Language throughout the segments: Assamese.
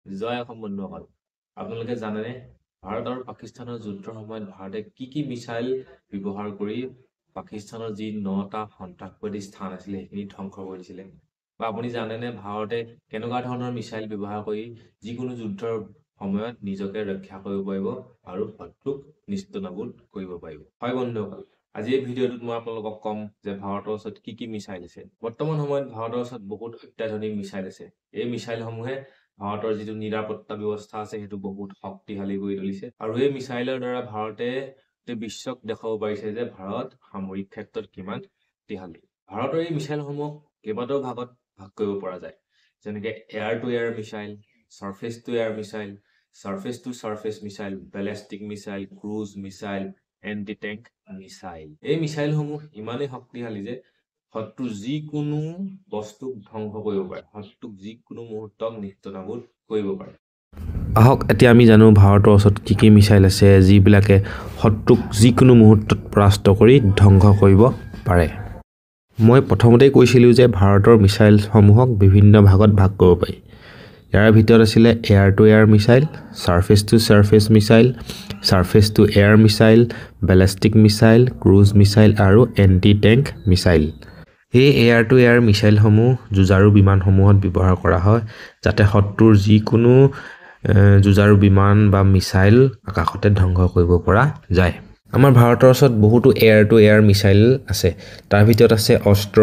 জয় অসম বন্ধুসকল আপোনালোকে জানেনে ভাৰত আৰু পাকিস্তানৰ যুদ্ধৰ সময়ত ভাৰতে কি মিছাইল ব্যৱহাৰ কৰি পাকিস্তানৰ যি 9টা সন্ত্ৰাসবাদী স্থান আছিল সেইখিনি ধ্বংস কৰিছিলে বা আপুনি জানেনে ভাৰতে কেনেকুৱা ধৰণৰ মিছাইল ব্যৱহাৰ কৰি যিকোনো যুদ্ধৰ সময়ত নিজকে ৰক্ষা কৰিব পাৰিব আৰু শত্ৰুক নিস্তুনাবুদ কৰিব পাৰিব হয় বন্ধুসকল আজি এই ভিডিঅ'টোত মই আপোনালোকক কম যে ভাৰতৰ ওচৰত কি মিছাইল আছে বৰ্তমান সময়ত ভাৰতৰ ওচৰত বহুত অত্যাধুনিক মিছাইল আছে এই মিছাইলসমূহে ভাৰতৰ যিটো নিৰাপত্তা ব্যৱস্থা আছে সেইটো বহুত শক্তিশালী কৰি তুলিছে আৰু এই মিছাইলৰ দ্বাৰা ভাৰতে বিশ্বক দেখাব পাৰিছে যে ভাৰত সামৰিক ক্ষেত্ৰত কিমান শক্তিশালী ভাৰতৰ এই মিছাইলসমূহ কেইবাটাও ভাগত ভাগ কৰিব পৰা যায় যেনেকৈ air to air missile surface to air missile surface to surface missile ballistic missile cruise missile anti tank missile এই মিছাইলসমূহ ইমানেই শক্তিশালী যে শত্ৰু যিকোনো বস্তুক ধ্বংস কৰিব পাৰে শত্ৰুক যিকোনো মুহূৰ্তত নিস্তুনাবুদ কৰিব পাৰে আহক এতিয়া আমি জানো ভাৰতৰ ওচৰত কি মিছাইল আছে যিবিলাকে শত্ৰুক যিকোনো মুহূৰ্তত পৰাস্ত কৰি ধ্বংস কৰিব পাৰে মই প্ৰথমতেই কৈছিলোঁ যে ভাৰতৰ মিছাইলসমূহক বিভিন্ন ভাগত ভাগ কৰিব পাৰি ইয়াৰ ভিতৰত আছিল air to air missile surface to surface missile surface to air missile ballistic missile cruise missile আৰু এন্টি টেংক মিছাইল এই এয়াৰ টু এয়াৰ মিছাইলসমূহ যুঁজাৰু বিমানসমূহত ব্যৱহাৰ কৰা হয় যাতে শত্ৰুৰ যিকোনো যুঁজাৰু বিমান বা মিছাইল আকাশতে ধ্বংস কৰিব পৰা যায় আমাৰ ভাৰতৰ ওচৰত বহুতো এয়াৰ টু এয়াৰ মিছাইল আছে তাৰ ভিতৰত আছে অস্ত্ৰ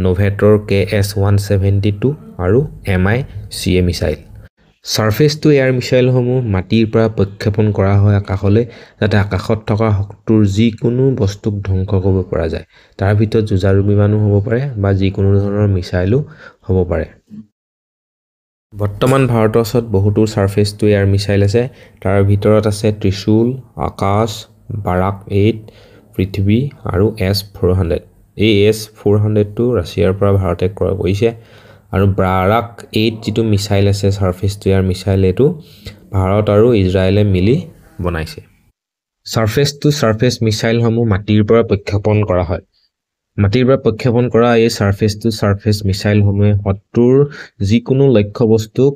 নোভেটৰ KS-172 আৰু MI-CA missile surface to air মিছাইলসমূহ মাটিৰ পৰা প্ৰক্ষেপণ কৰা হয় আকাশলৈ যাতে আকাশত থকা শত্ৰুৰ যিকোনো বস্তুক ধ্বংস কৰিব পৰা যায় তাৰ ভিতৰত যুঁজাৰু বিমানো হ'ব পাৰে বা যিকোনো ধৰণৰ মিছাইলো হ'ব পাৰে বৰ্তমান ভাৰতৰ ওচৰত বহুতো সাৰফেস টু এয়াৰ মিছাইল আছে তাৰ ভিতৰত আছে ত্ৰিশূল আকাশ বাৰাক 8 পৃথিৱী আৰু S-400 এই S-400 টো ৰাছিয়াৰ পৰা ভাৰতে ক্ৰয় কৰিছে আৰু বাৰাক 8 যিটো মিছাইল আছে সাৰফেস টু এয়াৰ মিছাইল এটো ভাৰত আৰু ইজৰাইলে মিলি বনাইছে সাৰফেস টু সাৰফেস মিছাইলসমূহ মাটিৰ পৰা প্ৰক্ষেপণ কৰা হয় মাটিৰ পৰা প্ৰক্ষেপণ কৰা এই সাৰফেস টু সাৰফেস মিছাইলসমূহে শত্ৰুৰ যিকোনো লক্ষ্য বস্তুক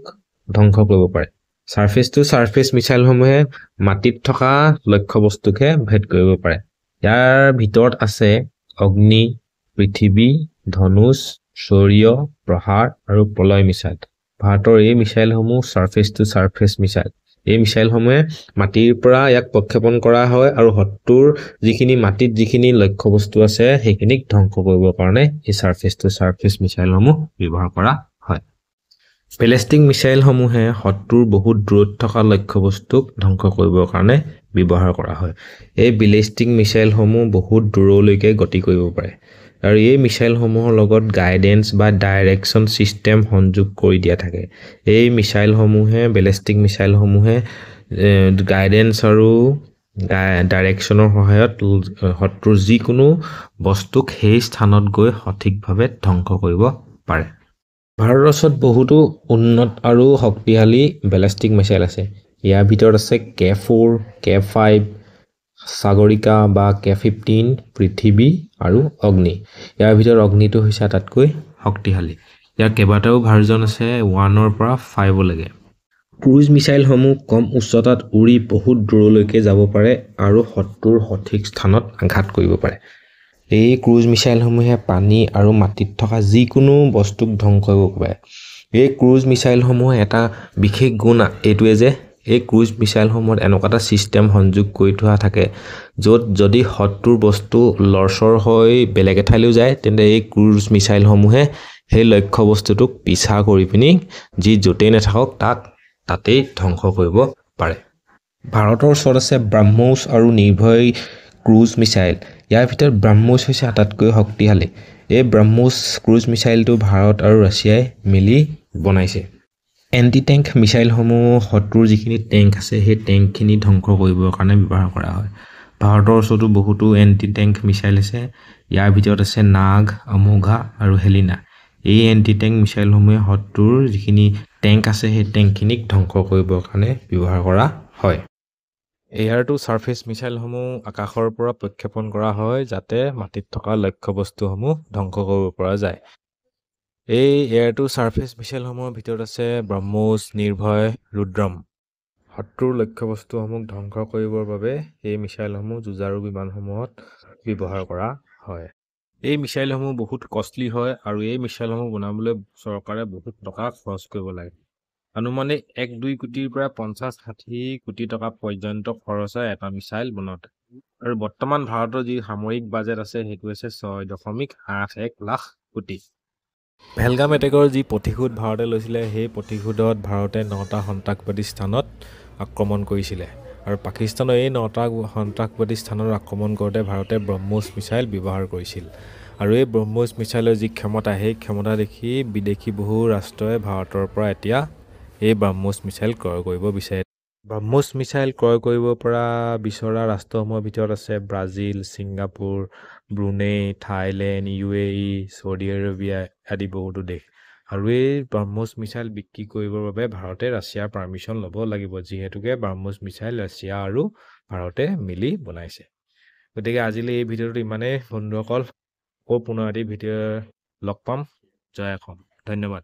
ধ্বংস কৰিব পাৰে সাৰফেস টু সাৰফেস মিছাইলসমূহে মাটিত থকা লক্ষ্য বস্তুকে ভেদ কৰিব পাৰে ইয়াৰ ভিতৰত আছে অগ্নি পৃথিৱী ধনুষ সূৰ্য প্ৰহাৰ আৰু প্ৰলয় মিছাইল ভাৰতৰ এই মিছাইলসমূহ সাৰফেস টু সাৰফেস মিছাইল এই মিছাইলসমূহে মাটিৰ পৰা ইয়াক প্ৰক্ষেপণ কৰা হয় আৰু শত্ৰুৰ যিখিনি মাটিত যিখিনি লক্ষ্য বস্তু আছে সেইখিনিক ধ্বংস কৰিবৰ কাৰণে এই সাৰফেস টু সাৰফেস মিছাইলসমূহ ব্যৱহাৰ কৰা হয় বেলিষ্টিক মিছাইলসমূহে শত্ৰুৰ বহুত দূৰত থকা লক্ষ্য বস্তুক ধ্বংস কৰিবৰ কাৰণে ব্যৱহাৰ কৰা হয় এই বেলিষ্টিক মিছাইলসমূহ বহুত দূৰলৈকে গতি কৰিব পাৰে আৰু এই মিছাইলসমূহৰ লগত গাইডেন্স বা ডাইৰেকচন সিস্টেম সংযোগ কৰি দিয়া থাকে এই মিছাইলসমূহে বেলিষ্টিক মিছাইলসমূহে গাইডেন্স আৰু ডাইৰেকচনৰ সহায়ত শত্ৰুৰ যিকোনো বস্তুক সেই স্থানত গৈ সঠিকভাৱে ধ্বংস কৰিব পাৰে ভাৰতৰ ওচৰত বহুতো উন্নত আৰু শক্তিশালী বেলিষ্টিক মিছাইল আছে ইয়াৰ ভিতৰত আছে K4 K5 সাগৰিকা বা K15 পৃথিৱী আৰু অগ্নি ইয়াৰ ভিতৰত অগ্নিটো হৈছে আটাইতকৈ শক্তিশালী ইয়াৰ কেইবাটাও ভাৰ্জন আছে 1 ৰ পৰা 5 লৈকে ক্ৰুজ মিছাইলসমূহ কম উচ্চতাত উৰি বহুত দূৰলৈকে যাব পাৰে আৰু শত্ৰুৰ সঠিক স্থানত আঘাত কৰিব পাৰে এই ক্ৰুজ মিছাইলসমূহে পানী আৰু মাটিত থকা যিকোনো বস্তুক ধ্বংস কৰিব পাৰে এই ক্ৰুজ মিছাইলসমূহে এটা বিশেষ গুণ এইটোৱে যে এই ক্ৰুজ মিছাইলসমূহত এনেকুৱা এটা সিস্টেম সংযোগ কৰি থোৱা থাকে য'ত যদি শত্ৰুৰ বস্তু লৰচৰ হৈ বেলেগ এঠাইলৈ যায় তেন্তে এই ক্ৰুজ মিছাইলসমূহে সেই লক্ষ্য বস্তুটোক পিছা কৰি পিনি যি য'তেই নাথাকক তাতেই ধ্বংস কৰিব পাৰে ভাৰতৰ ওচৰত আছে ব্ৰহ্মোছ আৰু নিৰ্ভয় ক্ৰুজ মিছাইল ইয়াৰ ভিতৰত ব্ৰহ্মোছ হৈছে আটাইতকৈ শক্তিশালী এই ব্ৰহ্মোছ ক্ৰুজ মিছাইলটো ভাৰত আৰু ৰাছিয়াই মিলি বনাইছে এন্টি টেংক মিছাইলসমূহ শত্ৰুৰ যিখিনি টেংক আছে সেই টেংকখিনি ধ্বংস কৰিবৰ কাৰণে ব্যৱহাৰ কৰা হয় ভাৰতৰ ওচৰতো বহুতো এন্টি টেংক মিছাইল আছে ইয়াৰ ভিতৰত আছে নাগ অমোঘা আৰু হেলিনা এই এন্টি টেংক মিছাইলসমূহে শত্ৰুৰ যিখিনি টেংক আছে সেই টেংকখিনিক ধ্বংস কৰিবৰ কাৰণে ব্যৱহাৰ কৰা হয় এয়াৰ টু সাৰফেস মিছাইলসমূহ আকাশৰ পৰা প্ৰক্ষেপণ কৰা হয় যাতে মাটিত থকা লক্ষ্য বস্তুসমূহ ধ্বংস কৰিব পৰা যায় এই এয়াৰ টু ছাৰ্ফেচ মিছাইলসমূহৰ ভিতৰত আছে ব্ৰহ্মোছ, নিৰ্ভয়, ৰুদ্ৰম। শত্ৰুৰ লক্ষ্যবস্তুসমূহ ধ্বংস কৰিবৰ বাবে এই মিছাইলসমূহ যুঁজাৰু বিমানসমূহত ব্যৱহাৰ কৰা হয়। এই মিছাইলসমূহ বহুত কষ্টলি হয় আৰু এই মিছাইলসমূহ বনাবলৈ চৰকাৰে বহুত টকা খৰচ কৰিব লাগে। আনুমানিক 1-2 কোটিৰ পৰা 50-60 কোটি টকা পৰ্যন্ত খৰচ হয় এটা মিছাইল বনাওঁতে। আৰু বৰ্তমান ভাৰতৰ যি সামৰিক বাজেট আছে সেইটো হৈছে 6.81 লাখ কোটি। পেহেলগাম এটেকৰ যি প্ৰতিশোধ ভাৰতে লৈছিলে সেই প্ৰতিশোধত ভাৰতে 9টা সন্ত্ৰাসবাদী স্থানত আক্ৰমণ কৰিছিলে আৰু পাকিস্তানৰ এই 9টা সন্ত্ৰাসবাদী স্থানত আক্ৰমণ কৰোঁতে ভাৰতে ব্ৰহ্মোছ মিছাইল ব্যৱহাৰ কৰিছিল আৰু এই ব্ৰহ্মোছ মিছাইলৰ যি ক্ষমতা সেই ক্ষমতা দেখি বিদেশী বহু ৰাষ্ট্ৰই ভাৰতৰ পৰা এতিয়া এই ব্ৰহ্মোছ মিছাইল ক্ৰয় কৰিব বিচাৰে। ব্ৰহ্মোছ মিছাইল ক্ৰয় কৰিব পৰা বিচৰা ৰাষ্ট্ৰসমূহৰ ভিতৰত আছে Brazil, Singapore, Brunei, Thailand, UAE, Saudi Arabia আদি বহুতো দেশ। আৰু এই ব্ৰহ্মোছ মিছাইল বিক্ৰী কৰিবৰ বাবে ভাৰতে ৰাছিয়াৰ পাৰ্মিশ্যন ল'ব লাগিব, যিহেতুকে ব্ৰহ্মোছ মিছাইল ৰাছিয়া আৰু ভাৰতে মিলি বনাইছে। গতিকে আজিলৈ এই ভিডিঅ'টো ইমানেই বন্ধুসকল। আকৌ পুনৰ এটি ভিডিঅ' লগ পাম। জয় অসম। ধন্যবাদ।